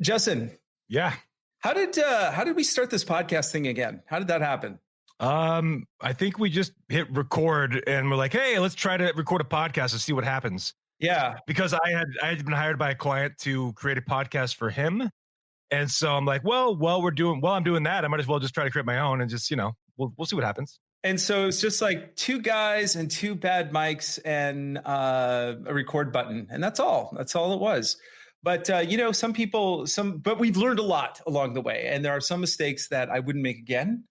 Justin. Yeah. How did we start this podcast thing again? How did that happen? I think we just hit record and we're like, hey, let's try to record a podcast and see what happens. Yeah. Because I had been hired by a client to create a podcast for him. And so I'm like, while I'm doing that, I might as well just try to create my own and just, we'll see what happens. And so it's just like two guys and two bad mics and a record button. And that's all. That's all it was. But, but we've learned a lot along the way. And there are some mistakes that I wouldn't make again.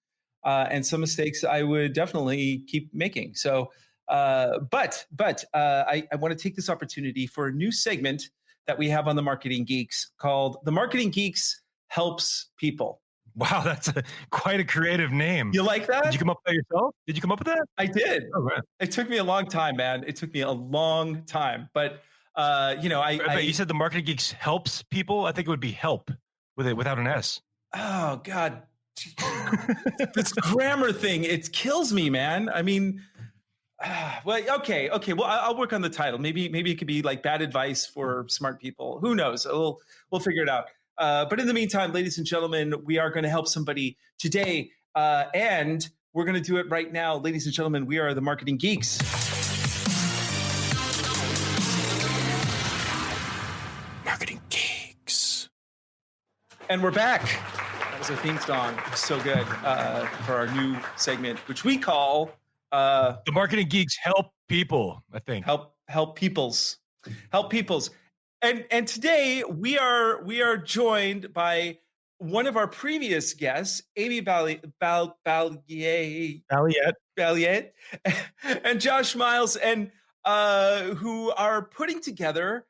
And some mistakes I would definitely keep making. So, but I want to take this opportunity for a new segment that we have on the Marketing Geeks called The Marketing Geeks Helps People. Wow, that's quite a creative name. You like that? Did you come up with that yourself? Did you come up with that? I did. Oh, man. It took me a long time, man. It took me a long time. But, you said the Marketing Geeks helps people. I think it would be help without an S. Oh, God. This grammar thing, it kills me, man. I mean, well, okay. Well, I'll work on the title. Maybe it could be like bad advice for smart people. Who knows? We'll figure it out. But in the meantime, ladies and gentlemen, we are going to help somebody today. And we're going to do it right now. Ladies and gentlemen, we are the Marketing Geeks. Marketing Geeks. And we're back. That was our theme song. It was so good for our new segment, which we call... the Marketing Geeks help people, I think. Help peoples. And today we are joined by one of our previous guests, Amy Balliett, and Josh Miles, and who are putting together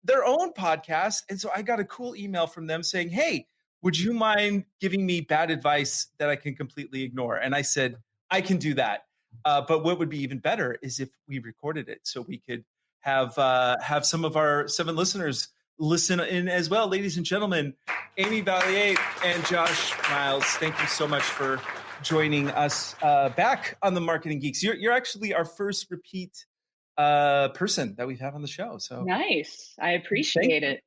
their own podcast. And so I got a cool email from them saying, "Hey, would you mind giving me bad advice that I can completely ignore?" And I said, "I can do that. But what would be even better is if we recorded it so we could have some of our 7 listeners listen in as well." Ladies and gentlemen, Amy Balliett and Josh Miles, thank you so much for joining us back on the Marketing Geeks. You're actually our first repeat person that we've had on the show. So nice. I appreciate it.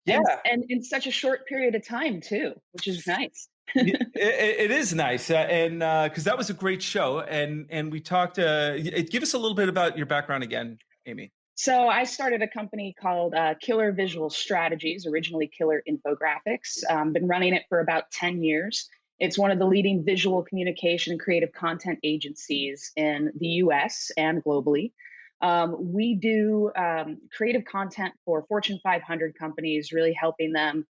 Yeah. And in such a short period of time too, which is nice. It is nice. And because that was a great show. And we talked, give us a little bit about your background again, Amy. So I started a company called Killer Visual Strategies, originally Killer Infographics. Been running it for about 10 years. It's one of the leading visual communication and creative content agencies in the US and globally. We do creative content for Fortune 500 companies, really helping them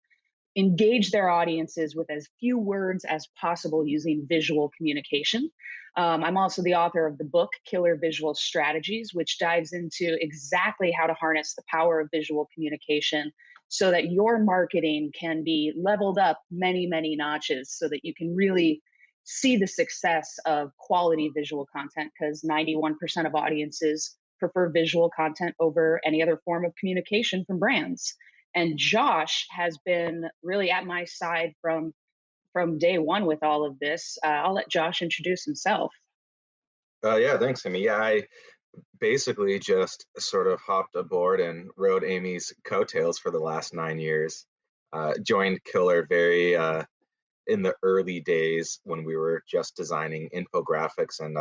engage their audiences with as few words as possible using visual communication. I'm also the author of the book, Killer Visual Strategies, which dives into exactly how to harness the power of visual communication so that your marketing can be leveled up many, many notches so that you can really see the success of quality visual content, because 91% of audiences prefer visual content over any other form of communication from brands. And Josh has been really at my side from day one with all of this. I'll let Josh introduce himself. Yeah, thanks, Amy. Yeah, I basically just sort of hopped aboard and rode Amy's coattails for the last 9 years. Joined Killer very in the early days when we were just designing infographics and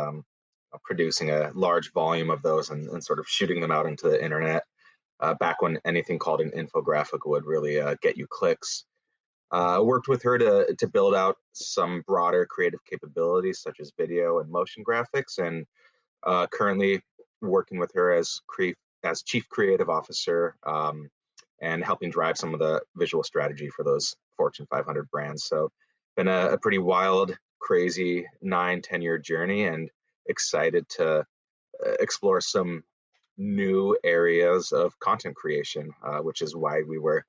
producing a large volume of those and sort of shooting them out into the internet. Back when anything called an infographic would really get you clicks. Worked with her to build out some broader creative capabilities such as video and motion graphics, and currently working with her as Chief Creative Officer and helping drive some of the visual strategy for those Fortune 500 brands. So been a pretty wild, crazy 9-10 year journey, and excited to explore some new areas of content creation, which is why we were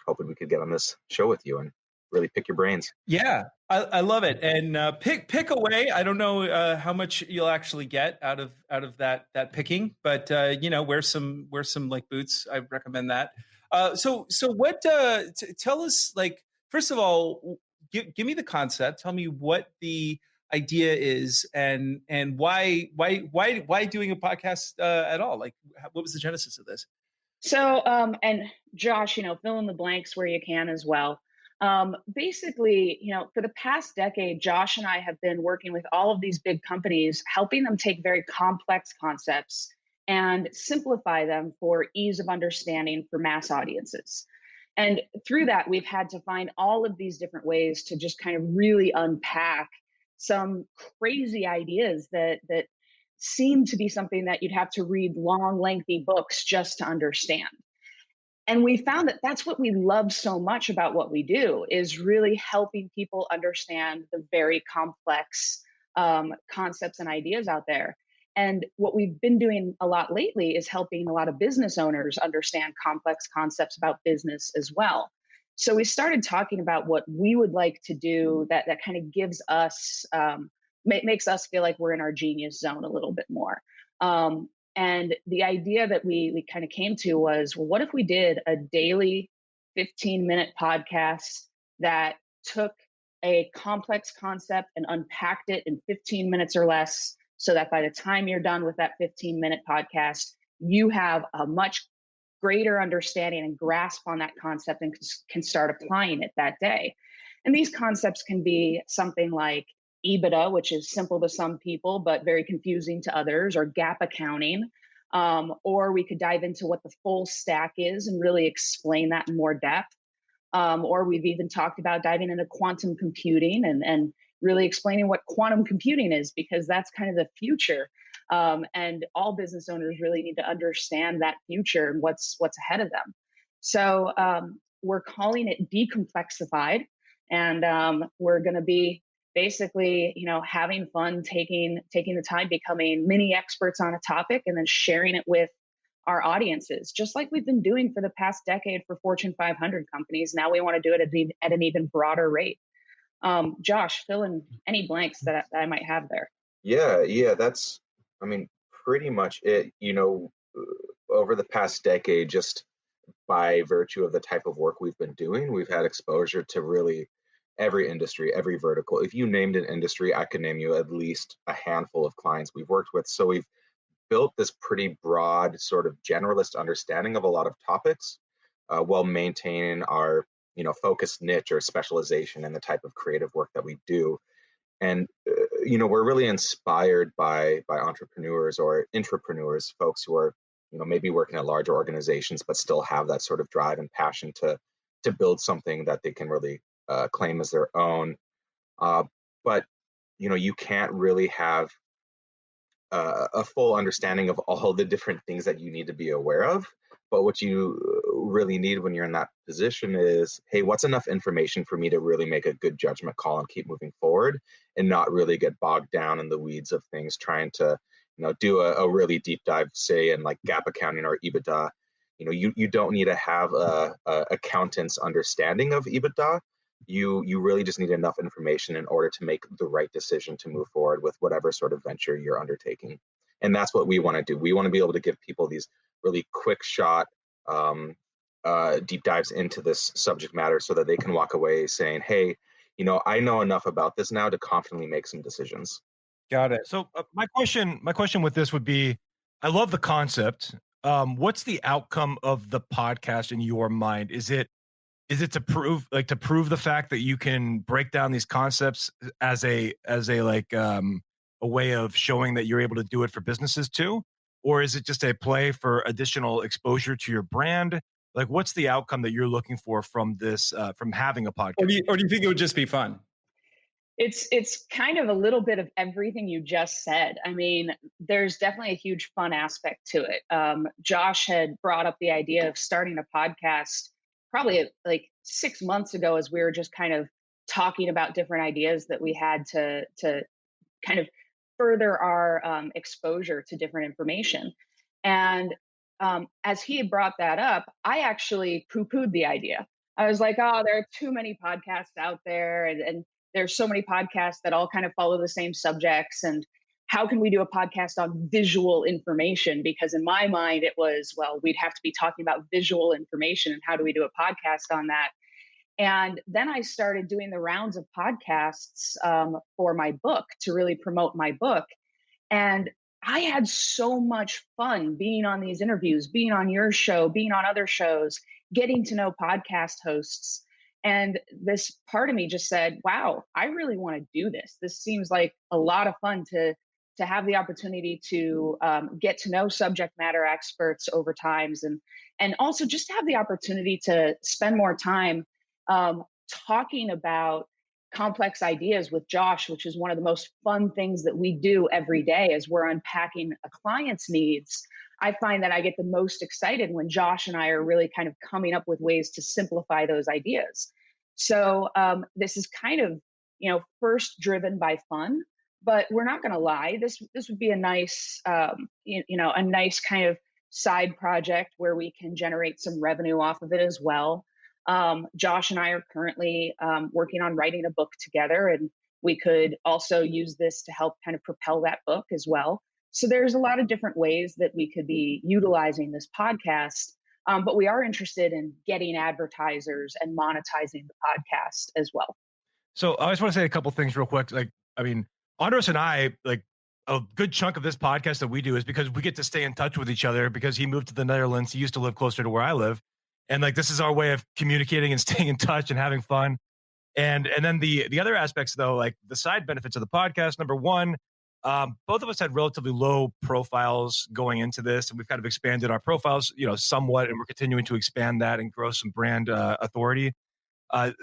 hoping we could get on this show with you and really pick your brains. Yeah, I love it. And pick away. I don't know how much you'll actually get out of that picking, but wear some like boots. I recommend that. So what? Tell us, like, first of all, give me the concept. Tell me what the idea is and why doing a podcast at all? Like, what was the genesis of this? So, and Josh, fill in the blanks where you can as well. Basically, for the past decade, Josh and I have been working with all of these big companies, helping them take very complex concepts and simplify them for ease of understanding for mass audiences. And through that, we've had to find all of these different ways to just kind of really unpack some crazy ideas that seem to be something that you'd have to read long, lengthy books just to understand. And we found that that's what we love so much about what we do, is really helping people understand the very complex concepts and ideas out there. And what we've been doing a lot lately is helping a lot of business owners understand complex concepts about business as well. So we started talking about what we would like to do that kind of gives us, makes us feel like we're in our genius zone a little bit more. And the idea that we kind of came to was, well, what if we did a daily 15-minute podcast that took a complex concept and unpacked it in 15 minutes or less, so that by the time you're done with that 15-minute podcast, you have a much greater understanding and grasp on that concept and can start applying it that day. And these concepts can be something like EBITDA, which is simple to some people, but very confusing to others, or GAAP accounting. Or we could dive into what the full stack is and really explain that in more depth. Or we've even talked about diving into quantum computing and really explaining what quantum computing is, because that's kind of the future. And all business owners really need to understand that future and what's ahead of them. So we're calling it Decomplexified. And we're going to be basically, having fun, taking the time, becoming mini experts on a topic, and then sharing it with our audiences, just like we've been doing for the past decade for Fortune 500 companies. Now we want to do it at an even broader rate. Josh, fill in any blanks that I might have there. Yeah, that's, pretty much it. Over the past decade, just by virtue of the type of work we've been doing, we've had exposure to really every industry, every vertical. If you named an industry, I could name you at least a handful of clients we've worked with. So we've built this pretty broad sort of generalist understanding of a lot of topics, while maintaining our focused niche or specialization in the type of creative work that we do. And we're really inspired by entrepreneurs or intrapreneurs, folks who are maybe working at larger organizations but still have that sort of drive and passion to build something that they can really claim as their own. But you can't really have a full understanding of all the different things that you need to be aware of. But what you really need when you're in that position is, hey, what's enough information for me to really make a good judgment call and keep moving forward, and not really get bogged down in the weeds of things, trying to do a really deep dive, say, in like GAAP accounting or EBITDA. You don't need to have a accountant's understanding of EBITDA. You really just need enough information in order to make the right decision to move forward with whatever sort of venture you're undertaking. And that's what we want to do. We want to be able to give people these really quick shot deep dives into this subject matter, so that they can walk away saying, hey, I know enough about this now to confidently make some decisions. Got it. So my question with this would be, I love the concept. What's the outcome of the podcast in your mind? Is it to prove the fact that you can break down these concepts as a way of showing that you're able to do it for businesses too? Or is it just a play for additional exposure to your brand? Like, what's the outcome that you're looking for from this, from having a podcast? Or do you think it would just be fun? It's kind of a little bit of everything you just said. I mean, there's definitely a huge fun aspect to it. Josh had brought up the idea of starting a podcast probably like 6 months ago, as we were just kind of talking about different ideas that we had to kind of further our exposure to different information. And as he had brought that up, I actually poo-pooed the idea. I was like, oh, there are too many podcasts out there, and there's so many podcasts that all kind of follow the same subjects. And how can we do a podcast on visual information? Because in my mind, it was, well, we'd have to be talking about visual information, and how do we do a podcast on that? And then I started doing the rounds of podcasts for my book, to really promote my book. And I had so much fun being on these interviews, being on your show, being on other shows, getting to know podcast hosts. And this part of me just said, wow, I really want to do this. This seems like a lot of fun to have the opportunity to get to know subject matter experts over times, and also just have the opportunity to spend more time talking about complex ideas with Josh, which is one of the most fun things that we do every day as we're unpacking a client's needs. I find that I get the most excited when Josh and I are really kind of coming up with ways to simplify those ideas. So this is kind of, first driven by fun, but we're not going to lie. This would be a nice, a nice kind of side project where we can generate some revenue off of it as well. Josh and I are currently working on writing a book together, and we could also use this to help kind of propel that book as well. So there's a lot of different ways that we could be utilizing this podcast, but we are interested in getting advertisers and monetizing the podcast as well. So I just want to say a couple things real quick. Andros and I, a good chunk of this podcast that we do is because we get to stay in touch with each other because he moved to the Netherlands. He used to live closer to where I live. And this is our way of communicating and staying in touch and having fun. And then the other aspects, though, the side benefits of the podcast, number one, both of us had relatively low profiles going into this, and we've kind of expanded our profiles, somewhat, and we're continuing to expand that and grow some brand authority.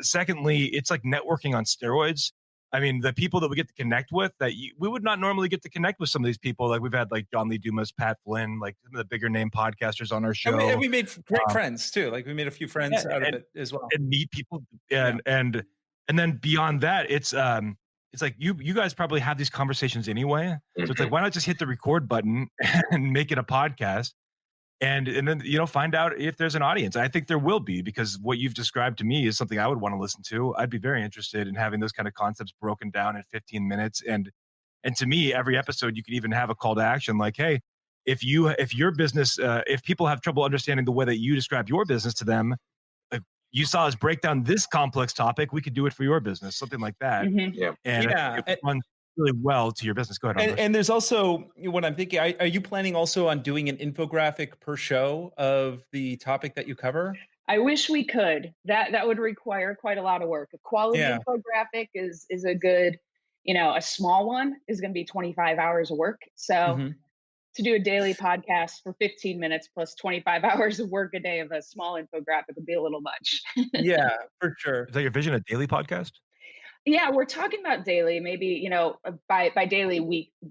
Secondly, it's like networking on steroids. I mean, the people that we get to connect with we would not normally get to connect with some of these people. We've had John Lee Dumas, Pat Flynn, some of the bigger name podcasters on our show. And we made great friends too. We made a few friends out of it as well. And meet people. And then beyond that, it's you guys probably have these conversations anyway. So it's why not just hit the record button and make it a podcast? And then, find out if there's an audience. I think there will be, because what you've described to me is something I would want to listen to. I'd be very interested in having those kind of concepts broken down in 15 minutes. And to me, every episode, you could even have a call to action hey, if your business, if people have trouble understanding the way that you describe your business to them, you saw us break down this complex topic, we could do it for your business, something like that. Mm-hmm. Yeah. And it runs really well to your business. Go ahead. And there's also what I'm thinking. Are you planning also on doing an infographic per show of the topic that you cover? I wish we could. That would require quite a lot of work. A quality infographic is a good, a small one is going to be 25 hours of work. So to do a daily podcast for 15 minutes plus 25 hours of work a day of a small infographic would be a little much. Yeah, for sure. Is that your vision, a daily podcast? Yeah, we're talking about daily, maybe, by daily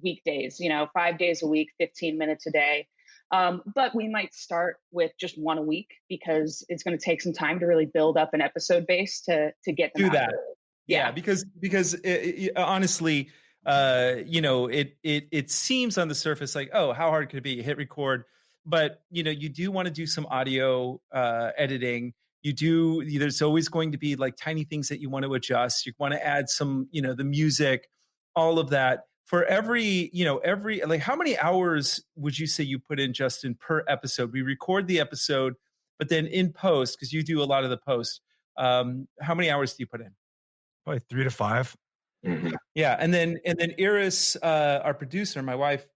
weekdays, 5 days a week, 15 minutes a day. But we might start with just one a week because it's going to take some time to really build up an episode base to get them do that. out. Yeah, because honestly, it seems on the surface oh, how hard could it be? You hit record, but you do want to do some audio editing. There's always going to be tiny things that you want to adjust. You want to add some, the music, all of that. For every how many hours would you say you put in, Justin, per episode? We record the episode, but then in post, because you do a lot of the post, how many hours do you put in? Probably 3 to 5. Mm-hmm. Yeah. And then Iris, our producer, my wife,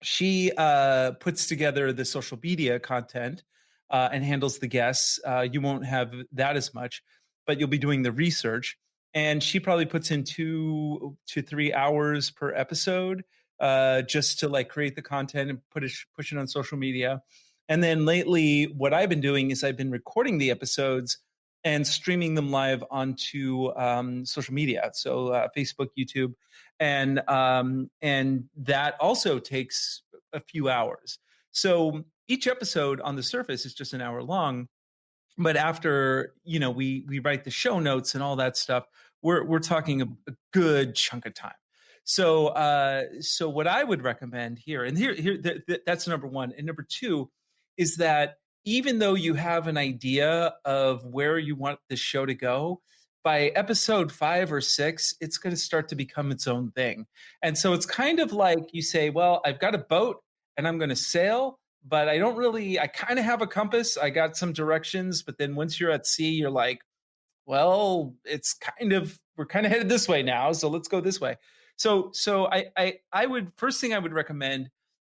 she puts together the social media content and handles the guests. You won't have that as much, but you'll be doing the research. And she probably puts in 2 to 3 hours per episode just to create the content and push it on social media. And then lately, what I've been doing is I've been recording the episodes and streaming them live onto social media, so Facebook, YouTube, and that also takes a few hours. So each episode on the surface is just an hour long, but after we write the show notes and all that stuff, we're talking a good chunk of time. So what I would recommend here, and that's number one, and number two is that even though you have an idea of where you want the show to go, by episode 5 or 6, it's going to start to become its own thing. And so it's kind of like you say, well, I've got a boat and I'm going to sail, but I kind of have a compass. I got some directions, but then once you're at sea, you're like, well, we're kind of headed this way now. So let's go this way. So first thing I would recommend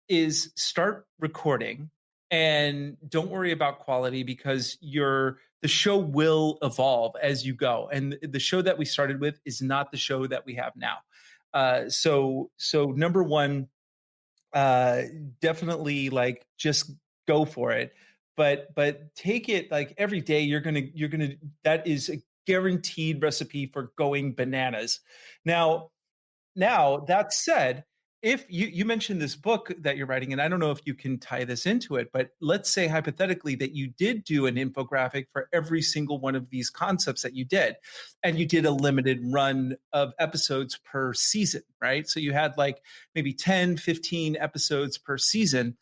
is start recording. And don't worry about quality, because the the show will evolve as you go. And the show that we started with is not the show that we have now. So number one, definitely like just go for it, but take it like every day. You're gonna that is a guaranteed recipe for going bananas. Now that said, if you mentioned this book that you're writing, and I don't know if you can tie this into it, but let's say hypothetically that you did do an infographic for every single one of these concepts that you did, and you did a limited run of episodes per season, right? So you had like maybe 10, 15 episodes per season,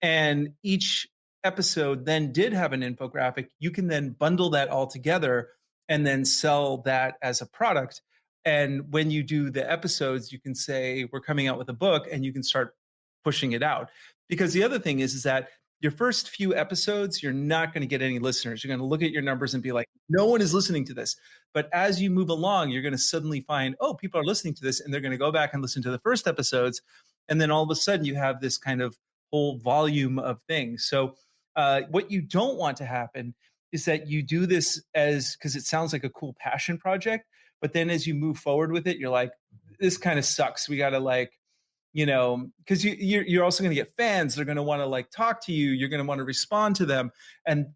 and each episode then did have an infographic. You can then bundle that all together and then sell that as a product. And when you do the episodes, you can say, we're coming out with a book, and you can start pushing it out. Because the other thing is that your first few episodes, you're not going to get any listeners. You're going to look at your numbers and be like, no one is listening to this. But as you move along, you're going to suddenly find, oh, people are listening to this, and they're going to go back and listen to the first episodes. And then all of a sudden you have this kind of whole volume of things. So what you don't want to happen is that you do this because it sounds like a cool passion project. But then as you move forward with it, you're like, this kind of sucks. We got to like, because you're also going to get fans. They're going to want to like talk to you. You're going to want to respond to them. And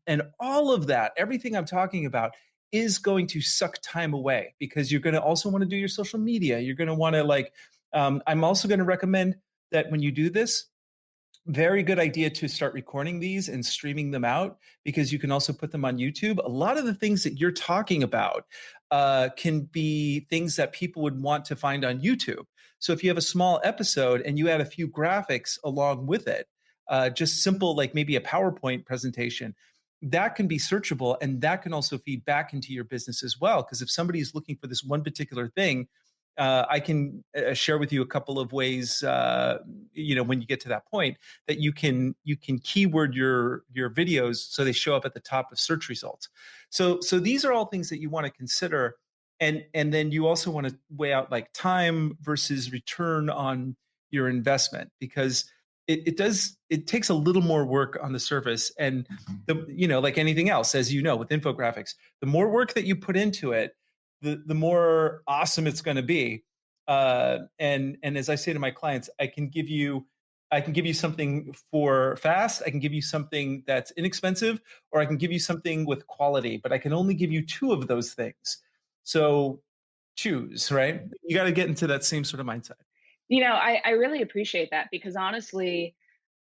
all of that, everything I'm talking about is going to suck time away, because you're going to also want to do your social media. You're going to want to like, I'm also going to recommend that when you do this, very good idea to start recording these and streaming them out, because you can also put them on YouTube. A lot of the things that you're talking about can be things that people would want to find on YouTube. So if you have a small episode and you add a few graphics along with it, just simple, like maybe a PowerPoint presentation, that can be searchable, and that can also feed back into your business as well. Because if somebody is looking for this one particular thing, I can share with you a couple of ways, when you get to that point, that you can keyword your videos so they show up at the top of search results. So these are all things that you want to consider, and then you also want to weigh out like time versus return on your investment, because it takes a little more work on the surface, and like anything else, as with infographics, the more work that you put into it, the more awesome it's going to be. And as I say to my clients, I can give you something for fast. I can give you something that's inexpensive, or I can give you something with quality, but I can only give you two of those things. So choose, right? You got to get into that same sort of mindset. I really appreciate that, because honestly,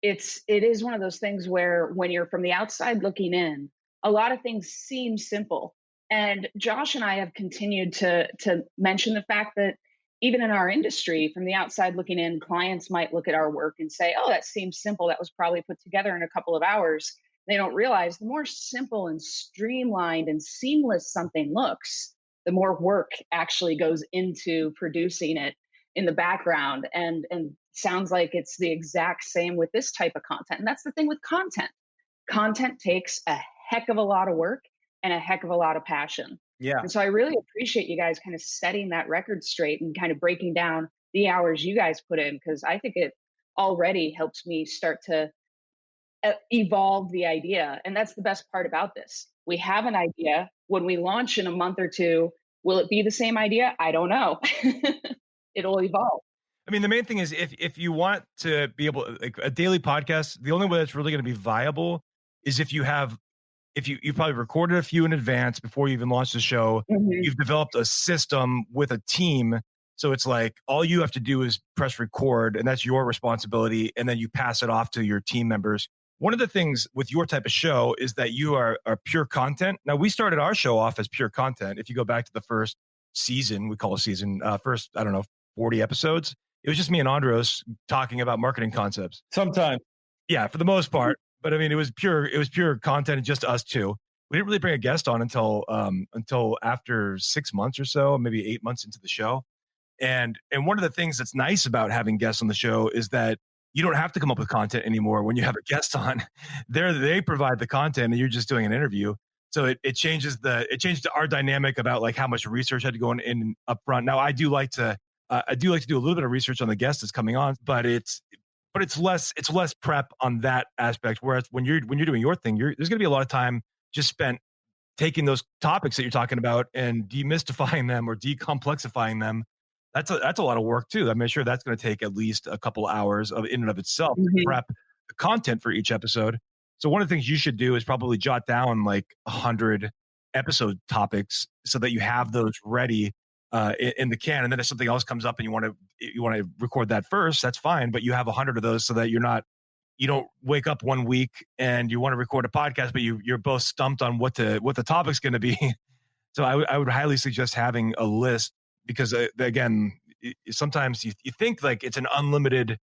it is one of those things where when you're from the outside looking in, a lot of things seem simple. And Josh and I have continued to mention the fact that even in our industry, from the outside looking in, clients might look at our work and say, oh, that seems simple. That was probably put together in a couple of hours. They don't realize the more simple and streamlined and seamless something looks, the more work actually goes into producing it in the background. And sounds like it's the exact same with this type of content. And that's the thing with content. Content takes a heck of a lot of work and a heck of a lot of passion. Yeah. And so I really appreciate you guys kind of setting that record straight and kind of breaking down the hours you guys put in, because I think it already helps me start to evolve the idea. And that's the best part about this. We have an idea. When we launch in a month or two, will it be the same idea? I don't know. It'll evolve. I mean, the main thing is if you want to be able, like a daily podcast, the only way that's really going to be viable is if you probably recorded a few in advance before you even launched the show. Mm-hmm. You've developed a system with a team. So it's like all you have to do is press record, and that's your responsibility. And then you pass it off to your team members. One of the things with your type of show is that you are pure content. Now, we started our show off as pure content. If you go back to the first season, we call it season, first, 40 episodes. It was just me and Andros talking about marketing concepts. Sometimes. Yeah, for the most part. But I mean, it was pure content and just us two. We didn't really bring a guest on until after 6 months or so, maybe 8 months into the show. And one of the things that's nice about having guests on the show is that you don't have to come up with content anymore. When you have a guest on, they provide the content and you're just doing an interview. So it changes our dynamic about like how much research had to go in up front. Now I do like to do a little bit of research on the guest that's coming on, but it's less prep on that aspect. Whereas when you're doing your thing, there's going to be a lot of time just spent taking those topics that you're talking about and demystifying them or decomplexifying them, that's a lot of work too. I'm sure that's going to take at least a couple hours in and of itself to prep the content for each episode. So one of the things you should do is probably jot down like 100 episode topics so that you have those ready in the can. And then if something else comes up and you want to record that first, that's fine. But you have 100 of those so that you don't wake up one week and you want to record a podcast, but you're both stumped on what the topic's going to be. So I would highly suggest having a list, because again, sometimes you think like it's an unlimited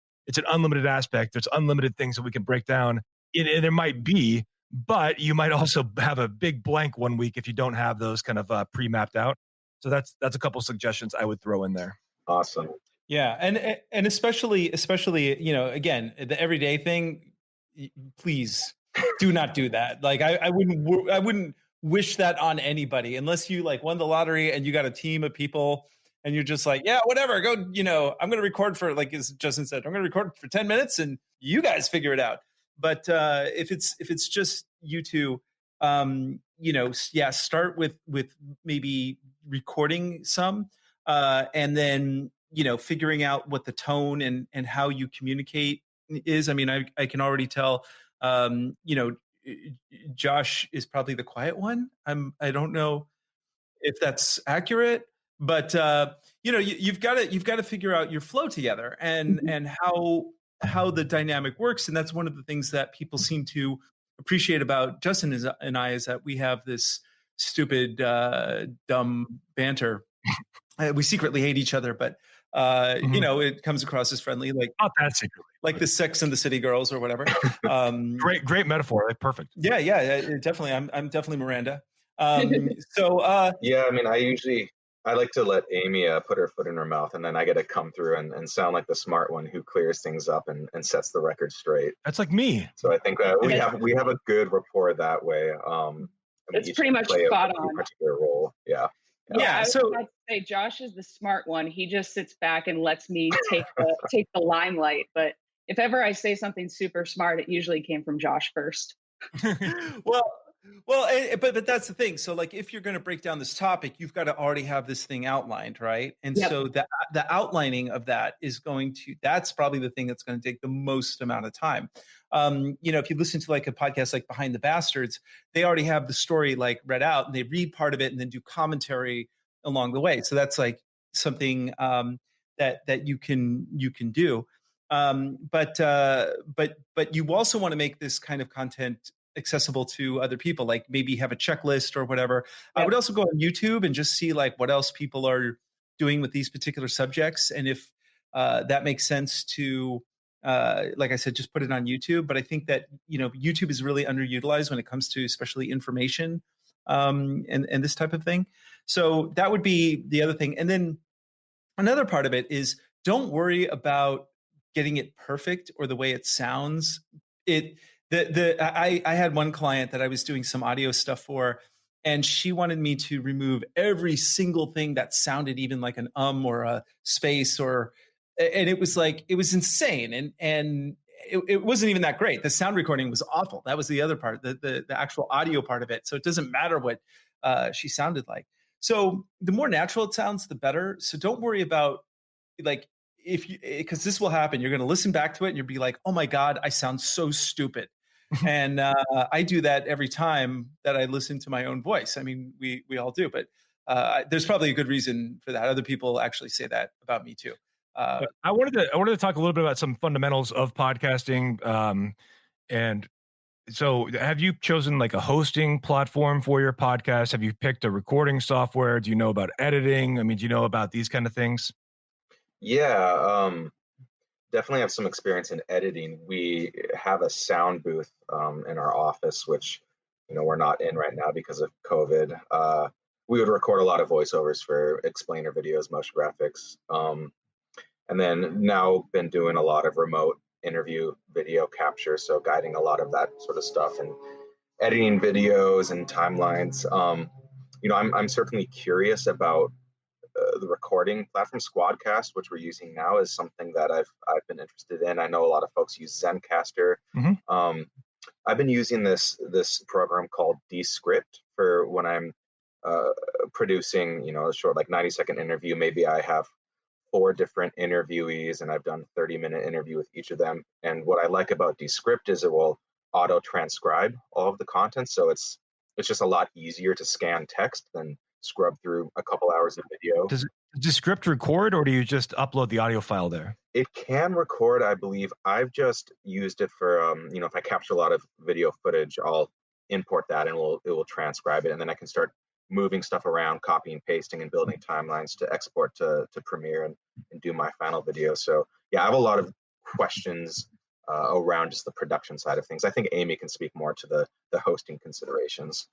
aspect. There's unlimited things that we can break down. And there might be, but you might also have a big blank one week if you don't have those kind of pre-mapped out. So that's a couple suggestions I would throw in there. Awesome. Yeah, and especially again, the everyday thing. Please do not do that. Like I wouldn't wish that on anybody unless you like won the lottery and you got a team of people and you're just like, yeah, whatever, go. I'm going to record for, like as Justin said, I'm going to record for 10 minutes and you guys figure it out. But if it's just you two, start with maybe recording some, and then figuring out what the tone and how you communicate is. I mean, I can already tell. Josh is probably the quiet one. I don't know if that's accurate, but you've got to figure out your flow together and how the dynamic works. And that's one of the things that people seem to appreciate about Justin and I is that we have this stupid, dumb banter. We secretly hate each other, but it comes across as friendly, like not that secretly, like the Sex and the City girls or whatever. Great metaphor, like perfect. Yeah, definitely. I'm definitely Miranda. Yeah, I mean, I like to let Amy put her foot in her mouth, and then I get to come through and sound like the smart one who clears things up and sets the record straight. That's like me. So I think we have a good rapport that way. It's pretty much spot on. Particular role, yeah. I was about to say Josh is the smart one. He just sits back and lets me take the limelight. But if ever I say something super smart, it usually came from Josh first. But that's the thing. So like, if you're going to break down this topic, you've got to already have this thing outlined, right? And so the outlining of that that's probably the thing that's going to take the most amount of time. If you listen to like a podcast like Behind the Bastards, they already have the story like read out and they read part of it and then do commentary along the way. So that's like something that you can do. But you also want to make this kind of content accessible to other people, like maybe have a checklist or whatever. I would also go on YouTube and just see like what else people are doing with these particular subjects. And if that makes sense to, like I said, just put it on YouTube. But I think that, YouTube is really underutilized when it comes to especially information and this type of thing. So that would be the other thing. And then another part of it is don't worry about getting it perfect or the way it sounds. I had one client that I was doing some audio stuff for, and she wanted me to remove every single thing that sounded even like an or a space and it was like, it was insane. And it wasn't even that great. The sound recording was awful. That was the other part, the actual audio part of it. So it doesn't matter what she sounded like. So the more natural it sounds, the better. So don't worry about like, because this will happen. You're going to listen back to it and you'll be like, oh my God, I sound so stupid. And I do that every time that I listen to my own voice. I mean, we all do, but there's probably a good reason for that. Other people actually say that about me too. I wanted to talk a little bit about some fundamentals of podcasting. And so have you chosen like a hosting platform for your podcast? Have you picked a recording software? Do you know about editing? I mean, do you know about these kind of things? Yeah, definitely have some experience in editing. We have a sound booth in our office, which we're not in right now because of COVID. We would record a lot of voiceovers for explainer videos, motion graphics, and then now been doing a lot of remote interview video capture, so guiding a lot of that sort of stuff and editing videos and timelines. I'm certainly curious about the recording platform. Squadcast, which we're using now, is something that I've been interested in. I know a lot of folks use Zencaster. Mm-hmm. I've been using this program called Descript for when I'm producing, a short, like 90-second interview. Maybe I have 4 different interviewees and I've done 30-minute interview with each of them. And what I like about Descript is it will auto transcribe all of the content. So it's just a lot easier to scan text than scrub through a couple hours of video. Does Descript record, or do you just upload the audio file there? It can record, I believe. I've just used it for, if I capture a lot of video footage, I'll import that and it will transcribe it. And then I can start moving stuff around, copying, pasting, and building timelines to export to Premiere and do my final video. So yeah, I have a lot of questions around just the production side of things. I think Amy can speak more to the hosting considerations.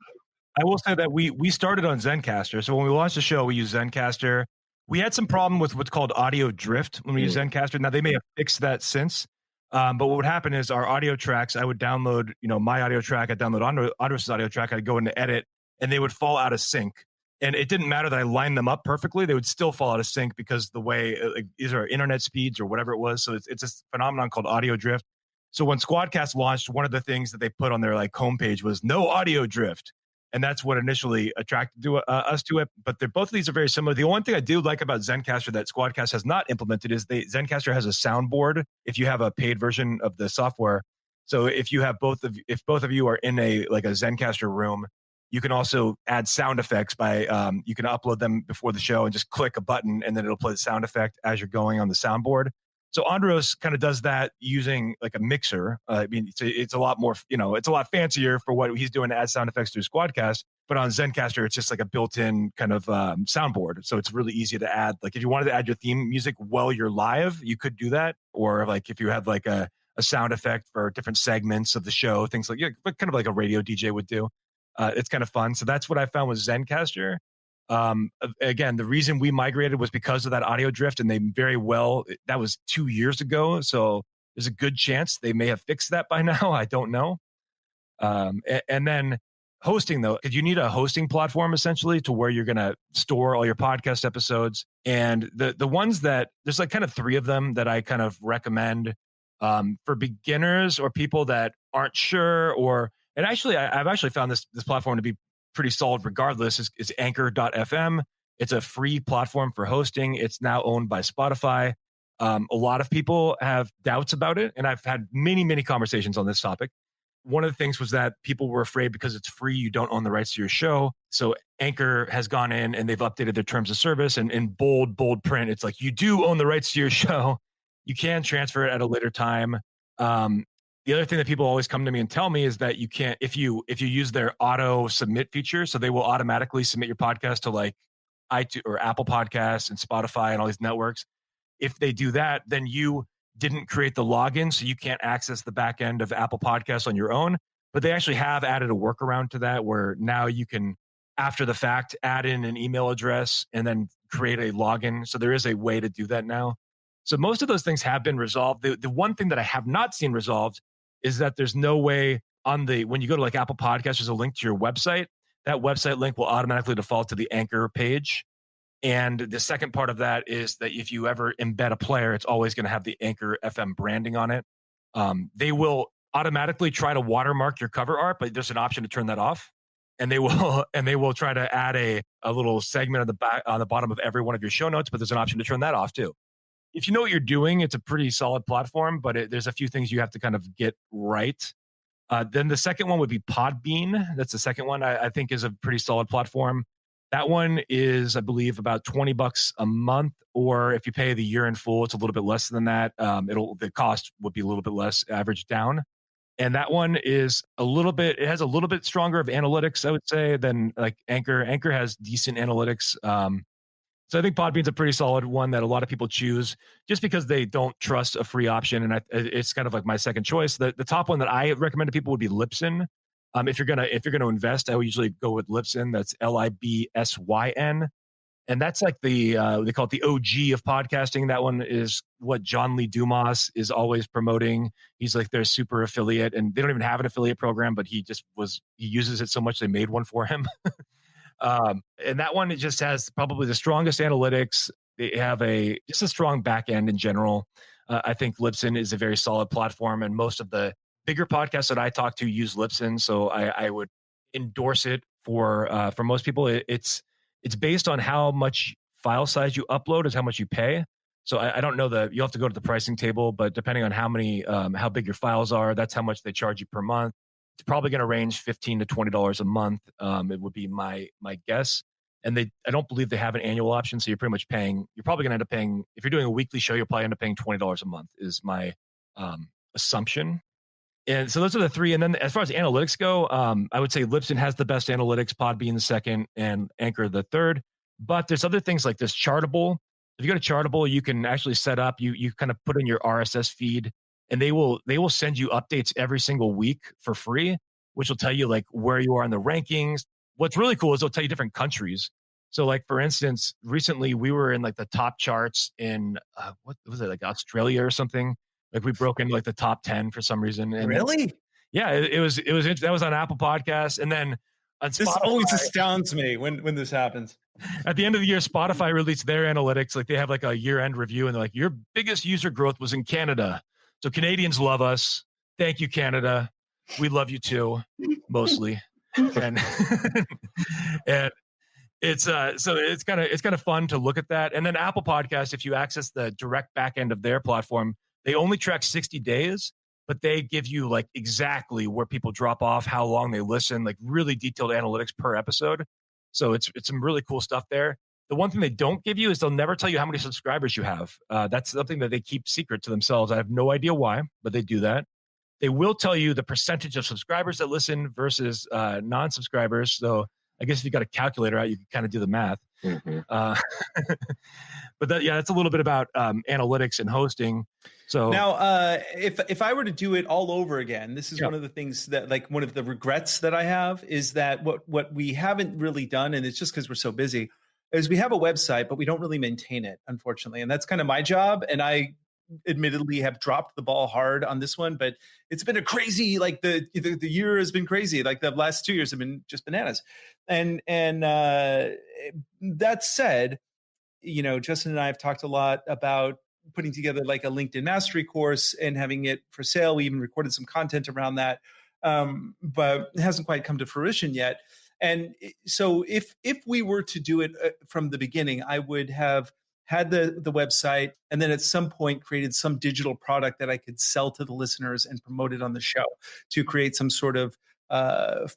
I will say that we started on Zencastr. So when we launched the show, we used Zencastr. We had some problem with what's called audio drift when we used Zencastr. Now, they may have fixed that since. But what would happen is our audio tracks, I would download, my audio track, I'd download Andros' audio track, I'd go into edit, and they would fall out of sync. And it didn't matter that I lined them up perfectly. They would still fall out of sync because the way, these are internet speeds or whatever it was. So it's a phenomenon called audio drift. So when Squadcast launched, one of the things that they put on their homepage was no audio drift. And that's what initially attracted us to it. But both of these are very similar. The one thing I do like about Zencastr that Squadcast has not implemented is Zencastr has a soundboard if you have a paid version of the software. So if both of you are in a Zencastr room, you can also add sound effects by you can upload them before the show and just click a button and then it'll play the sound effect as you're going on the soundboard. So Andros kind of does that using a mixer. I mean, it's a lot more, it's a lot fancier for what he's doing to add sound effects through Squadcast. But on Zencastr, it's just a built-in kind of soundboard. So it's really easy to add. If you wanted to add your theme music while you're live, you could do that. Or if you have a sound effect for different segments of the show, things kind of like a radio DJ would do. It's kind of fun. So that's what I found with Zencastr. Again, the reason we migrated was because of that audio drift, and that was 2 years ago. So there's a good chance they may have fixed that by now. I don't know. And then hosting, though, because you need a hosting platform essentially to where you're going to store all your podcast episodes. And the ones that there's kind of 3 of them that I kind of recommend for beginners or people that aren't sure, and actually I've actually found this platform to be pretty solid regardless, is Anchor.fm. It's a free platform for hosting. It's now owned by Spotify. A lot of people have doubts about it, and I've had many, many conversations on this topic. One of the things was that people were afraid because it's free, you don't own the rights to your show. So Anchor has gone in and they've updated their terms of service, and in bold print, it's you do own the rights to your show. You can transfer it at a later time. The other thing that people always come to me and tell me is that you can't, if you use their auto submit feature, so they will automatically submit your podcast to iTunes or Apple Podcasts and Spotify and all these networks. If they do that, then you didn't create the login, so you can't access the back end of Apple Podcasts on your own. But they actually have added a workaround to that where now you can, after the fact, add in an email address and then create a login. So there is a way to do that now. So most of those things have been resolved. The one thing that I have not seen resolved is that there's no way when you go to Apple Podcasts, there's a link to your website. That website link will automatically default to the Anchor page. And the second part of that is that if you ever embed a player, it's always going to have the Anchor FM branding on it. They will automatically try to watermark your cover art, but there's an option to turn that off. And they will try to add a little segment on the bottom of every one of your show notes, but there's an option to turn that off too. If you know what you're doing, it's a pretty solid platform, but there's a few things you have to kind of get right. Then the second one would be Podbean. That's the second one I think is a pretty solid platform. That one is, I believe, about $20 a month, or if you pay the year in full, it's a little bit less than that. The cost would be a little bit less, averaged down. And that one is it has a little bit stronger of analytics, I would say, than Anchor. Anchor has decent analytics. So I think Podbean's a pretty solid one that a lot of people choose just because they don't trust a free option. And it's kind of my second choice. The top one that I recommend to people would be Libsyn. If you're gonna invest, I would usually go with Libsyn. That's Libsyn. And that's they call it the OG of podcasting. That one is what John Lee Dumas is always promoting. He's their super affiliate, and they don't even have an affiliate program, but he uses it so much they made one for him. And that one, it just has probably the strongest analytics. They have just a strong back end in general. I think Libsyn is a very solid platform, and most of the bigger podcasts that I talk to use Libsyn. So I would endorse it for most people. It's based on how much file size you upload is how much you pay. So I don't know you'll have to go to the pricing table, but depending on how big your files are, that's how much they charge you per month. It's probably going to range $15 to $20 a month. It would be my guess. And I don't believe they have an annual option. So you're probably going to end up paying, if you're doing a weekly show, you'll probably end up paying $20 a month is my assumption. And so those are the three. And then as far as analytics go, I would say Libsyn has the best analytics, Podbean the second, and Anchor the third. But there's other things like this Chartable. If you go to Chartable, you can actually set up, you kind of put in your RSS feed, and they will send you updates every single week for free, which will tell you like where you are in the rankings. What's really cool is they'll tell you different countries. So like, for instance, recently we were in like the top charts in, what was it, like Australia or something? Like we broke into like the top 10 for some reason. And really? Yeah, it was that was on Apple Podcasts. And then on Spotify, this always astounds me when this happens. At the end of the year, Spotify released their analytics. Like they have like a year-end review, and they're like, your biggest user growth was in Canada. So Canadians love us. Thank you, Canada. We love you too, mostly. And and it's so it's kind of fun to look at that. And then Apple Podcasts, if you access the direct back end of their platform, they only track 60 days, but they give you like exactly where people drop off, how long they listen, like really detailed analytics per episode. So it's some really cool stuff there. The one thing they don't give you is they'll never tell you how many subscribers you have. That's something that they keep secret to themselves. I have no idea why, but they do that. They will tell you the percentage of subscribers that listen versus non-subscribers. So I guess if you got a calculator out, you can kind of do the math. Mm-hmm. But that's a little bit about analytics and hosting. So now, if I were to do it all over again, this is one of the things that, like, one of the regrets that I have is that what we haven't really done, and it's just because we're so busy, is we have a website, but we don't really maintain it, unfortunately. And that's kind of my job. And I admittedly have dropped the ball hard on this one, but it's been a crazy, like the year has been crazy. Like the last 2 years have been just bananas. And that said, Justin and I have talked a lot about putting together like a LinkedIn mastery course and having it for sale. We even recorded some content around that, but it hasn't quite come to fruition yet. And so if we were to do it from the beginning, I would have had the website, and then at some point created some digital product that I could sell to the listeners and promote it on the show to create some sort of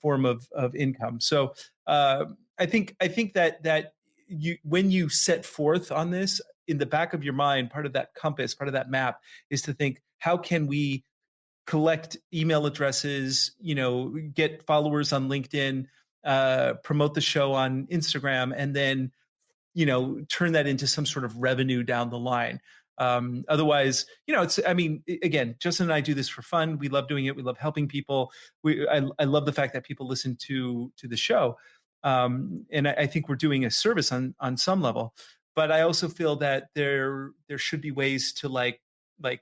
form of income. So I think that when you set forth on this, in the back of your mind, part of that compass, part of that map is to think, how can we collect email addresses, get followers on LinkedIn, promote the show on Instagram, and then turn that into some sort of revenue down the line. Otherwise, again, Justin and I do this for fun. We love doing it. We love helping people. I love the fact that people listen to the show. And I think we're doing a service on some level, but I also feel that there should be ways to like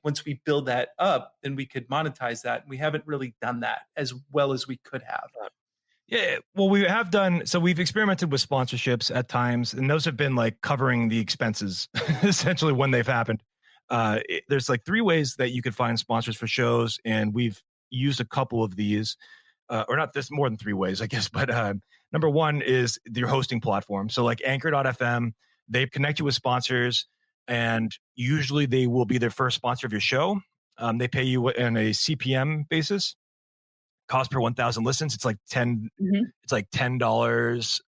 once we build that up, then we could monetize that. We haven't really done that as well as we could have. Yeah, well, we have done, so we've experimented with sponsorships at times, and those have been like covering the expenses essentially when they've happened. There's like 3 ways that you could find sponsors for shows, and we've used a couple of these, or not, there's more than 3 ways, I guess, but number 1 is your hosting platform. So like Anchor.fm, they connect you with sponsors, and usually they will be their first sponsor of your show. They pay you on a CPM basis. Cost per 1,000 listens, it's like It's like $10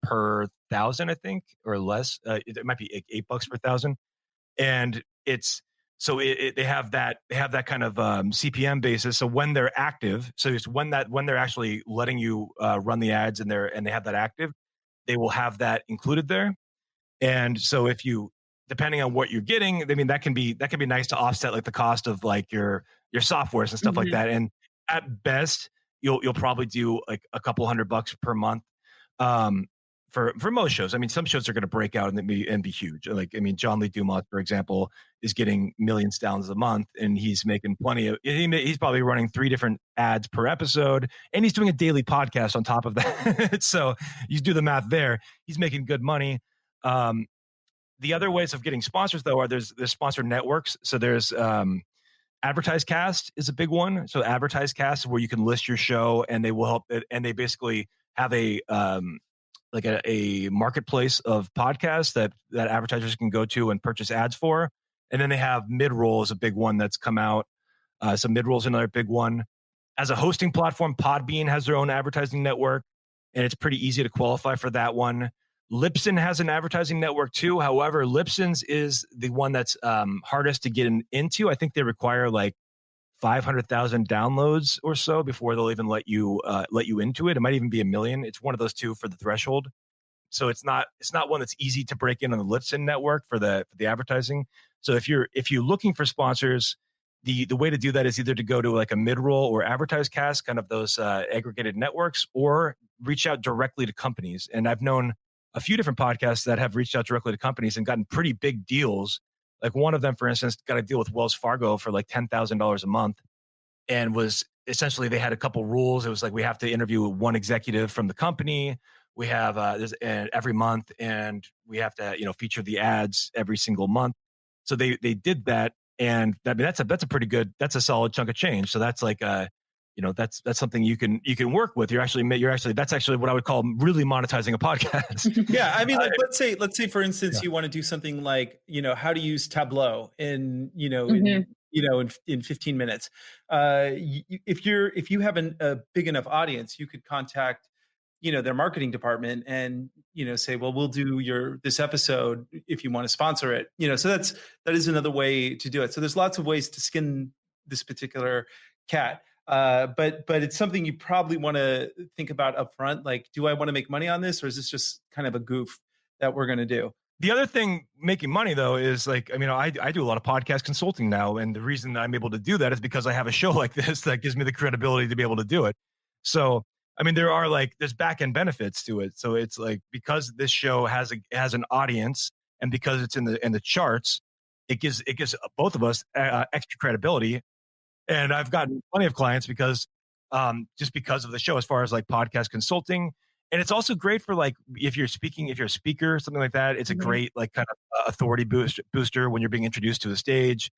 per 1,000, I think, or less. It might be $8 per 1,000, and it's so they have that kind of CPM basis. So when they're active, so it's when they're actually letting you run the ads and they have that active, they will have that included there. And so if you, depending on what you're getting, I mean, that can be nice to offset like the cost of like your softwares and stuff like that. And at best, you'll probably do like a couple $100 per month for most shows. I mean, some shows are going to break out and be huge. Like, I mean, John Lee Dumas, for example, is getting millions downloads a month, and he's making plenty of. He's probably running 3 different ads per episode, and he's doing a daily podcast on top of that. So you do the math there. He's making good money. The other ways of getting sponsors, though, are there's sponsor networks. So there's AdvertiseCast is a big one. So AdvertiseCast is where you can list your show, and they will help. And they basically have a like a marketplace of podcasts that advertisers can go to and purchase ads for. And then they have Midroll is a big one that's come out. So Midroll is another big one. As a hosting platform, Podbean has their own advertising network, and it's pretty easy to qualify for that one. Libsyn has an advertising network too. However, Libsyn's is the one that's hardest to get into. I think they require like 500,000 downloads or so before they'll even let you into it. It might even be 1 million. It's one of those two for the threshold. So it's not one that's easy to break in on the Libsyn network for the advertising. So if you're looking for sponsors, the way to do that is either to go to like a Midroll or AdvertiseCast, kind of those aggregated networks, or reach out directly to companies. And I've known a few different podcasts that have reached out directly to companies and gotten pretty big deals. Like one of them, for instance, got a deal with Wells Fargo for like $10,000 a month, and was essentially they had a couple rules. It was like we have to interview one executive from the company. We have every month, and we have to feature the ads every single month. So they did that, and that's a pretty good, that's a solid chunk of change. So that's like that's something you can work with. You're actually that's actually what I would call really monetizing a podcast. Yeah, I mean, like let's say for instance, you want to do something like how to use Tableau in in 15 minutes. If you have a big enough audience, you could contact their marketing department and say, well, we'll do this episode if you want to sponsor it. So that is another way to do it. So there's lots of ways to skin this particular cat. But it's something you probably want to think about upfront. Like, do I want to make money on this, or is this just kind of a goof that we're going to do? The other thing making money though is like, I do a lot of podcast consulting now, and the reason that I'm able to do that is because I have a show like this that gives me the credibility to be able to do it. So, there's back end benefits to it. So it's like, because this show has an audience, and because it's in the charts, it gives both of us extra credibility. And I've gotten plenty of clients because just because of the show, as far as like podcast consulting. And it's also great for like, if you're a speaker, something like that, it's a great like kind of authority booster when you're being introduced to the stage.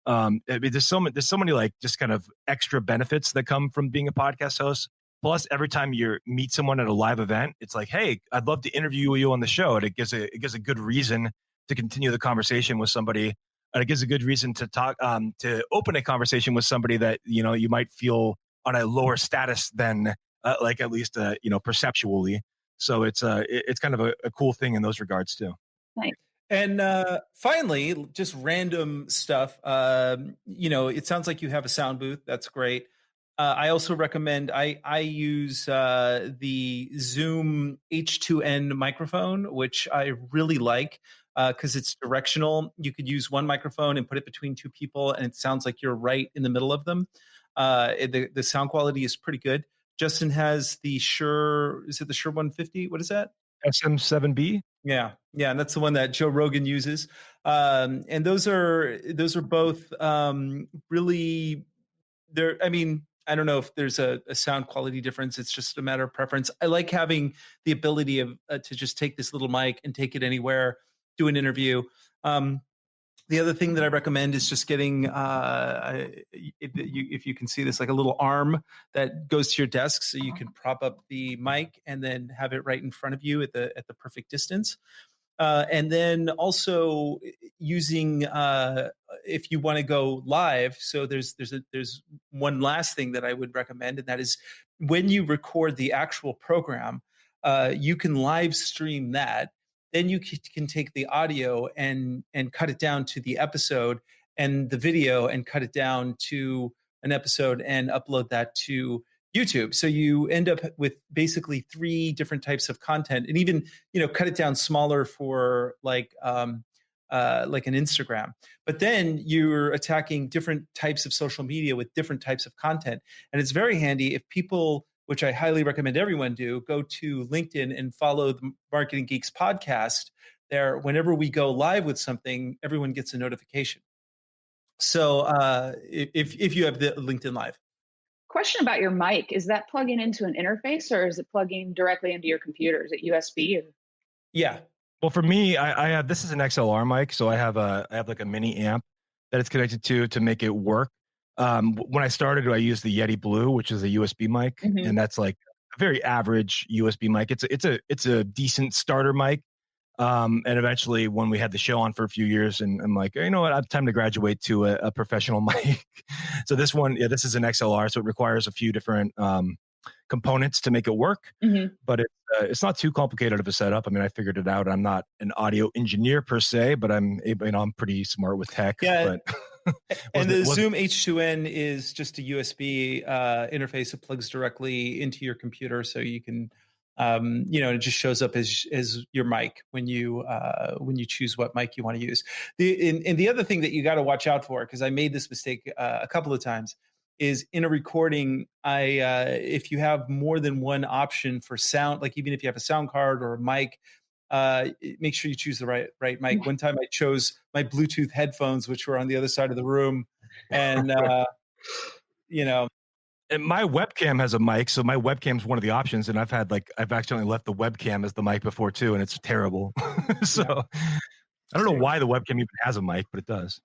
There's so many like just kind of extra benefits that come from being a podcast host. Plus, every time you meet someone at a live event, it's like, hey, I'd love to interview you on the show. And it gives a good reason to continue the conversation with somebody. And it gives a good reason to talk, to open a conversation with somebody that, you might feel on a lower status than like at least, perceptually. So it's kind of a cool thing in those regards too. Nice. And finally, just random stuff. It sounds like you have a sound booth. That's great. I also recommend, I use the Zoom H2N microphone, which I really like because it's directional. You could use one microphone and put it between two people, and it sounds like you're right in the middle of them. The sound quality is pretty good. Justin has the Shure 150? What is that? SM7B? Yeah, and that's the one that Joe Rogan uses. And those are both really, I don't know if there's a sound quality difference. It's just a matter of preference. I like having the ability of to just take this little mic and take it anywhere, do an interview. The other thing that I recommend is just getting, if you can see this, like a little arm that goes to your desk, so you can prop up the mic and then have it right in front of you at the perfect distance. And then also using, if you want to go live. So there's one last thing that I would recommend, and that is when you record the actual program, you can live stream that. Then you can take the audio and cut it down to the episode, and the video and cut it down to an episode and upload that to YouTube. So you end up with basically 3 different types of content, and even cut it down smaller for like an Instagram. But then you're attacking different types of social media with different types of content, and it's very handy if people, which I highly recommend everyone do, go to LinkedIn and follow the Marketing Geeks podcast. There, whenever we go live with something, everyone gets a notification. So if you have the LinkedIn Live. Question about your mic. Is that plugging into an interface, or is it plugging directly into your computer? Is it USB? Or? Yeah. Well, for me, I have, this is an XLR mic. So I have like a mini amp that it's connected to make it work. When I started, I used the Yeti Blue, which is a USB mic, and that's like very average USB mic. It's a decent starter mic. And eventually, when we had the show on for a few years, and I'm like, you know what, I have time to graduate to a professional mic. So this one, this is an XLR, so it requires a few different components to make it work. But it's not too complicated of a setup. I mean, I figured it out. I'm not an audio engineer per se, but I'm pretty smart with tech. Yeah. But and the Zoom H2N is just a USB interface that plugs directly into your computer, so you can, it just shows up as your mic when you choose what mic you want to use. And the other thing that you got to watch out for, because I made this mistake a couple of times, is in a recording, if you have more than one option for sound, like even if you have a sound card or a mic, make sure you choose the right mic. One time I chose my Bluetooth headphones, which were on the other side of the room, and and my webcam has a mic, so my webcam's one of the options. And I've accidentally left the webcam as the mic before too, and it's terrible. So I don't know why the webcam even has a mic, but it does.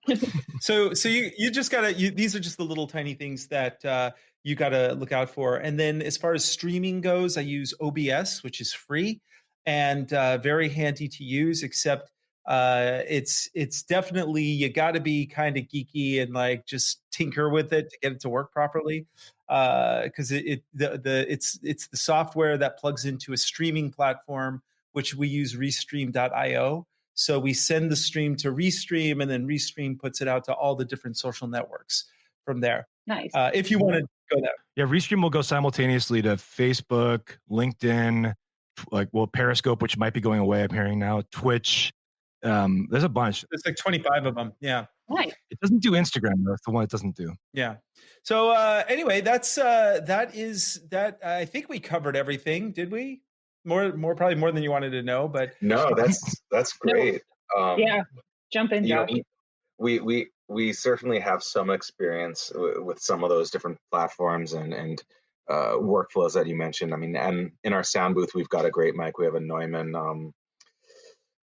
So you just gotta. These are just the little tiny things that you gotta look out for. And then as far as streaming goes, I use OBS, which is free and very handy to use. Except it's definitely, you got to be kind of geeky and like just tinker with it to get it to work properly. Because it's the software that plugs into a streaming platform, which we use Restream.io. So we send the stream to Restream, and then Restream puts it out to all the different social networks from there. Nice. If you want to go there. Yeah, Restream will go simultaneously to Facebook, LinkedIn, Periscope, which might be going away, I'm hearing now, Twitch. There's a bunch. There's like 25 of them. Yeah. Right. It doesn't do Instagram, though. It's the one it doesn't do. Yeah. So anyway, that is that. I think we covered everything. Did we? Probably more than you wanted to know, but no, that's great. Yeah, jump in, Josh. We certainly have some experience with some of those different platforms and workflows that you mentioned. I mean, and in our sound booth, we've got a great mic. We have a Neumann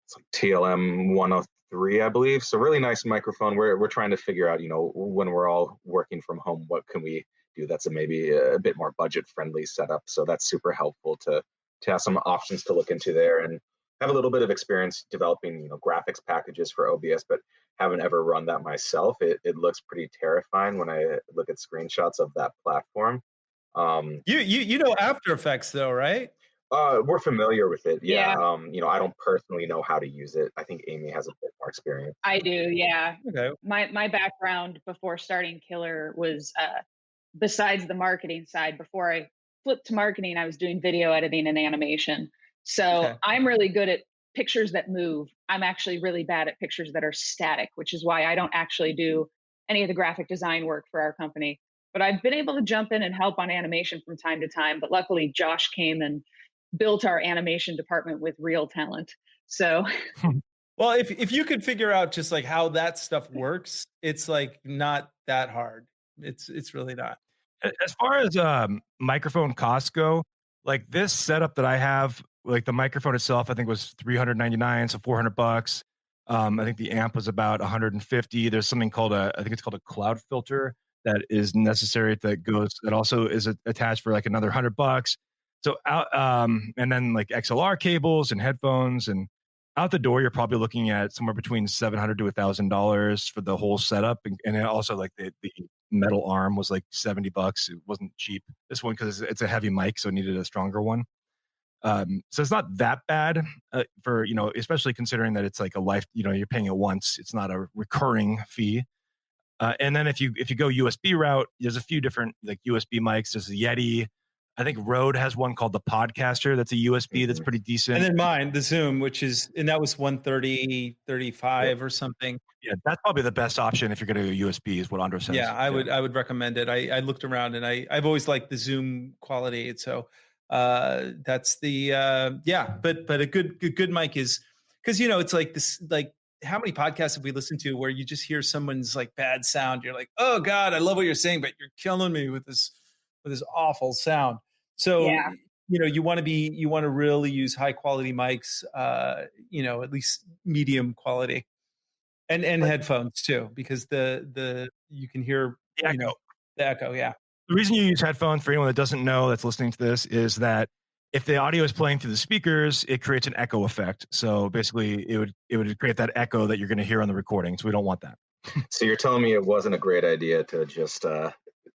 it's like TLM 103, I believe. So really nice microphone. We're trying to figure out, when we're all working from home, what can we do that's maybe a bit more budget friendly setup. So that's super helpful to have some options to look into there, and have a little bit of experience developing, graphics packages for OBS, but haven't ever run that myself. It looks pretty terrifying when I look at screenshots of that platform. You know After Effects though, right? We're familiar with it. Yeah. I don't personally know how to use it. I think Amy has a bit more experience. I do. Yeah. Okay. My background before starting Killer was besides the marketing side. Before I flipped to marketing, I was doing video editing and animation. So I'm really good at pictures that move. I'm actually really bad at pictures that are static, which is why I don't actually do any of the graphic design work for our company. But I've been able to jump in and help on animation from time to time. But luckily, Josh came and built our animation department with real talent. So, well, if you could figure out just like how that stuff works, it's like not that hard. It's really not. As far as microphone costs go, like this setup that I have, like the microphone itself, I think was $399, so $400. I think the amp was about $150. There's something called I think it's called a cloud filter that is necessary that also is attached for like another $100. So and then like XLR cables and headphones, and out the door, you're probably looking at somewhere between $700 to $1,000 for the whole setup, and then also like the metal arm was like $70. It wasn't cheap. This one, because it's a heavy mic, so it needed a stronger one. So it's not that bad for especially considering that it's like a life. You're paying it once. It's not a recurring fee. And then if you go USB route, there's a few different like USB mics. There's a Yeti. I think Rode has one called the Podcaster. That's a USB that's pretty decent. And then mine, the Zoom, and that was 130, 35 or something. Yeah, that's probably the best option if you're going to go USB, is what Andros says. Yeah, I would recommend it. I looked around and I've always liked the Zoom quality. So that's the but a good mic is, because it's like this, like how many podcasts have we listened to where you just hear someone's like bad sound? You're like, oh God, I love what you're saying, but you're killing me with this awful sound. So, you want to really use high quality mics, at least medium quality, and headphones too, because the you can hear the echo. The echo. Yeah. The reason you use headphones, for anyone that doesn't know that's listening to this, is that if the audio is playing through the speakers, it creates an echo effect. So basically, it would create that echo that you're going to hear on the recording. So we don't want that. So you're telling me it wasn't a great idea to just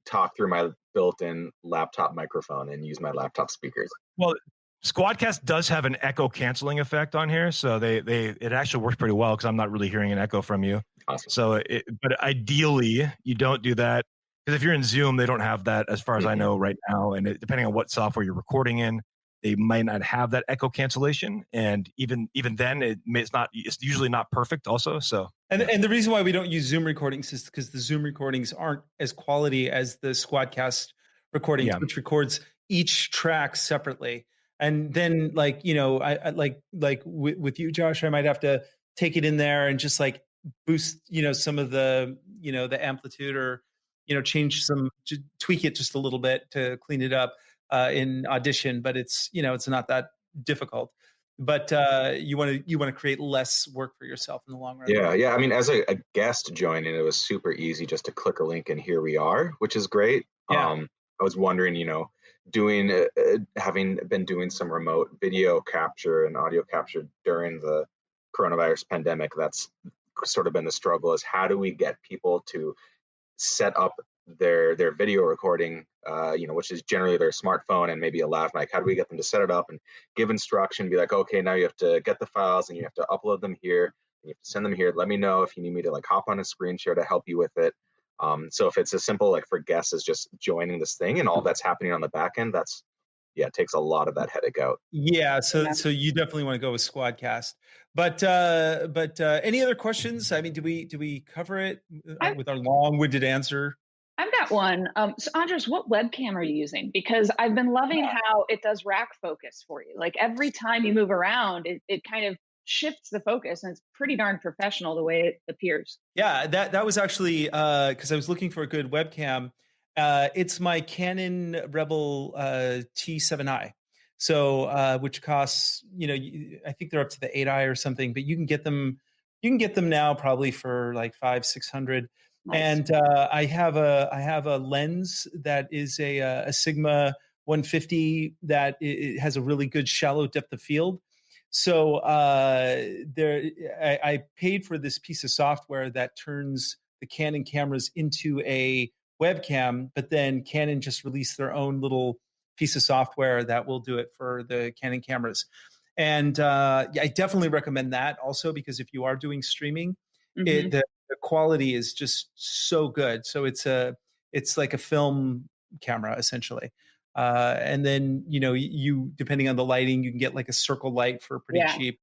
talk through my built-in laptop microphone and use my laptop speakers? Well, Squadcast does have an echo canceling effect on here, so it actually works pretty well because I'm not really hearing an echo from you. Awesome. So, but ideally, you don't do that because if you're in Zoom, they don't have that, as far as I know right now. And depending on what software you're recording in, they might not have that echo cancellation, and even then, it's usually not perfect. Also, so and the reason why we don't use Zoom recordings is because the Zoom recordings aren't as quality as the Squadcast recordings, which records each track separately. And then, like, you know, I like with you, Josh, I might have to take it in there and just like boost, you know, some of the, you know, the amplitude, or, you know, tweak it just a little bit to clean it up in Audition. But it's, you know, it's not that difficult. But you want to create less work for yourself in the long run. Yeah. I mean, as a guest joining, it was super easy just to click a link and here we are, which is great. Yeah. I was wondering, you know, having been doing some remote video capture and audio capture during the coronavirus pandemic, that's sort of been the struggle, is how do we get people to set up their video recording, you know, which is generally their smartphone and maybe a lav mic. How do we get them to set it up and give instruction, be like, okay, now you have to get the files and you have to upload them here, and you have to send them here. Let me know if you need me to like hop on a screen share to help you with it. So if it's as simple, like for guests, as just joining this thing and all that's happening on the back end, it takes a lot of that headache out. Yeah. So you definitely want to go with Squadcast. But any other questions? I mean, do we cover it with our long-winded answer? I've got one. So Andros, what webcam are you using? Because I've been loving how it does rack focus for you. Like every time you move around, it kind of shifts the focus, and it's pretty darn professional the way it appears. Yeah, that was actually because I was looking for a good webcam. It's my Canon Rebel T7i, so which costs, you know, I think they're up to the 8i or something, but you can get them now probably for like $500-600. Nice. And I have a lens that is a Sigma 150 that it has a really good shallow depth of field. So I paid for this piece of software that turns the Canon cameras into a webcam, but then Canon just released their own little piece of software that will do it for the Canon cameras. And I definitely recommend that also, because if you are doing streaming, the quality is just so good. So it's like a film camera essentially. And then, you know, you depending on the lighting, you can get like a circle light for pretty cheap.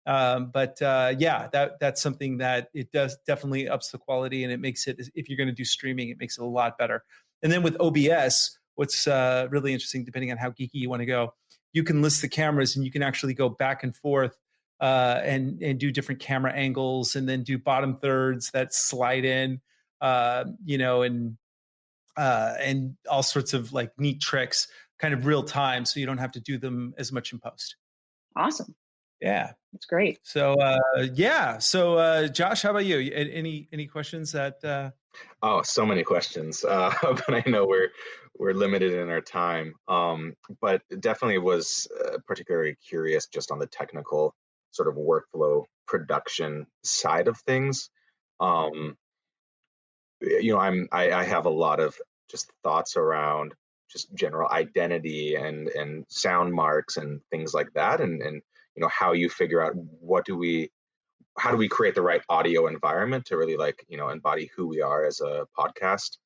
But that's something that it does definitely ups the quality, and it makes it, if you're going to do streaming, it makes it a lot better. And then with OBS, what's really interesting, depending on how geeky you want to go, you can list the cameras and you can actually go back and forth and do different camera angles, and then do bottom thirds that slide in, you know, and all sorts of like neat tricks, kind of real time, so you don't have to do them as much in post. Awesome. Yeah, that's great. So Josh, how about you? Any questions that? Oh, so many questions, but I know we're limited in our time. But definitely was particularly curious just on the technical sort of workflow production side of things. You know, I have a lot of just thoughts around just general identity and sound marks and things like that, and you know, how you figure out how do we create the right audio environment to really, like, you know, embody who we are as a podcast,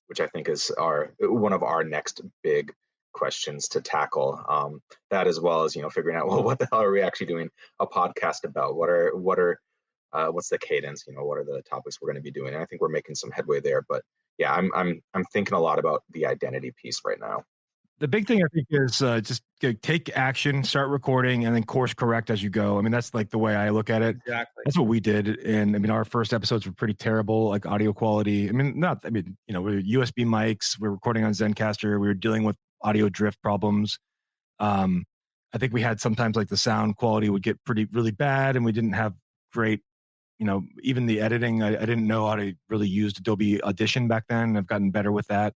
which I think is one of our next big questions to tackle. That, as well as, you know, figuring out, well, what the hell are we actually doing a podcast about? What's the cadence? You know, what are the topics we're going to be doing? And I think we're making some headway there. But yeah, I'm thinking a lot about the identity piece right now. The big thing I think is just take action, start recording, and then course correct as you go. I mean, that's like the way I look at it. Exactly. That's what we did. And I mean, our first episodes were pretty terrible, like audio quality. I mean, you know, we were USB mics. We were recording on Zencaster. We were dealing with audio drift problems. I think we had sometimes like the sound quality would get really bad, and we didn't have great even the editing, I didn't know how to really use Adobe Audition back then. I've gotten better with that.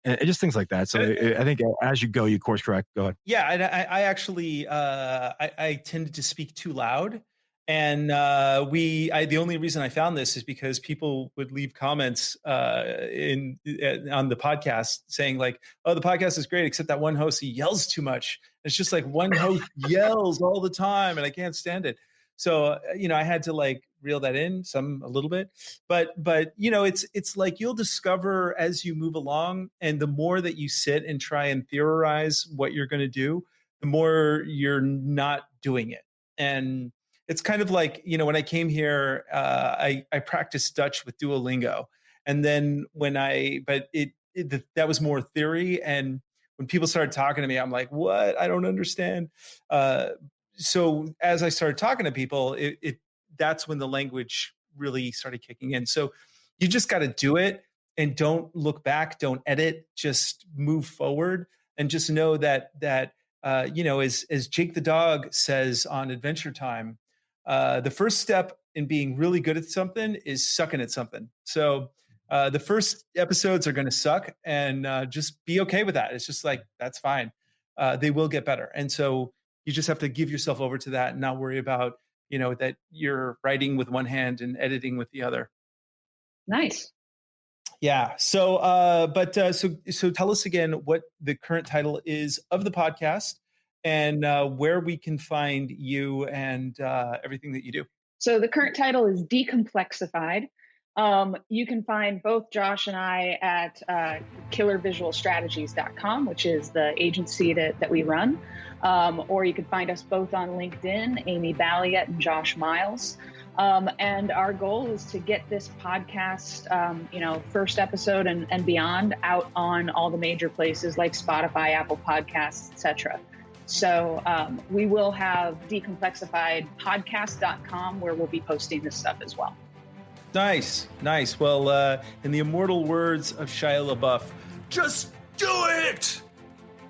And just things like that. So I think as you go, you course correct. Go ahead. Yeah, and I actually I tended to speak too loud, and the only reason I found this is because people would leave comments on the podcast saying like, "Oh, the podcast is great, except that one host, he yells too much. It's just like one host yells all the time, and I can't stand it." So I had to like reel that in a little bit, but it's like you'll discover as you move along, and the more that you sit and try and theorize what you're going to do, the more you're not doing it. And it's kind of like when I came here, I practiced Dutch with Duolingo, and then that was more theory, and when people started talking to me, I'm like, what? I don't understand. So as I started talking to people, that's when the language really started kicking in. So you just got to do it and don't look back, don't edit, just move forward, and just know that as Jake the dog says on Adventure Time, the first step in being really good at something is sucking at something. So the first episodes are going to suck, and just be okay with that. It's just like, that's fine. They will get better. And so you just have to give yourself over to that and not worry about, that you're writing with one hand and editing with the other. Nice. Yeah. So, so tell us again what the current title is of the podcast, and where we can find you and everything that you do. So the current title is Decomplexified. You can find both Josh and I at killervisualstrategies.com, which is the agency that we run. Or you can find us both on LinkedIn, Amy Balliett and Josh Miles. And our goal is to get this podcast, first episode and beyond out on all the major places like Spotify, Apple Podcasts, etc. So we will have decomplexifypodcast.com where we'll be posting this stuff as well. Nice. Well, in the immortal words of Shia LaBeouf, just do it!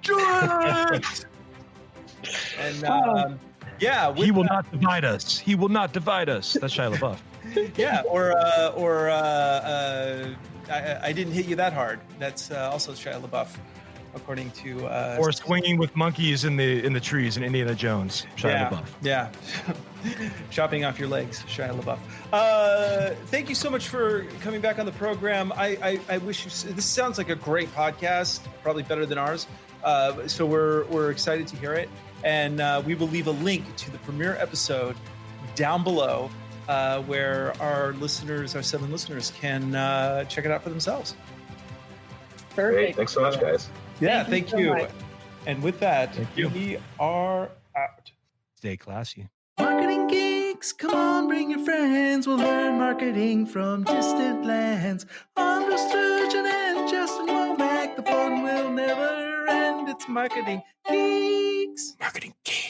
Do it! And he will not divide us. He will not divide us. That's Shia LaBeouf. Yeah, or I didn't hit you that hard. That's also Shia LaBeouf, according to or swinging with monkeys in the trees in Indiana Jones. Shia LaBeouf. Yeah. Chopping off your legs, Shia LaBeouf. Thank you so much for coming back on the program. I wish you. This sounds like a great podcast, probably better than ours. So we're excited to hear it, and we will leave a link to the premiere episode down below, where our 7 listeners, can check it out for themselves. Perfect. Great. Thanks so much, guys. Yeah, thank you. So and with that, we are out. Stay classy. Marketing Geeks, come on, bring your friends. We'll learn marketing from distant lands. Andros, Sturgeon, and Justin Womack. The fun will never end. It's Marketing Geeks. Marketing Geeks.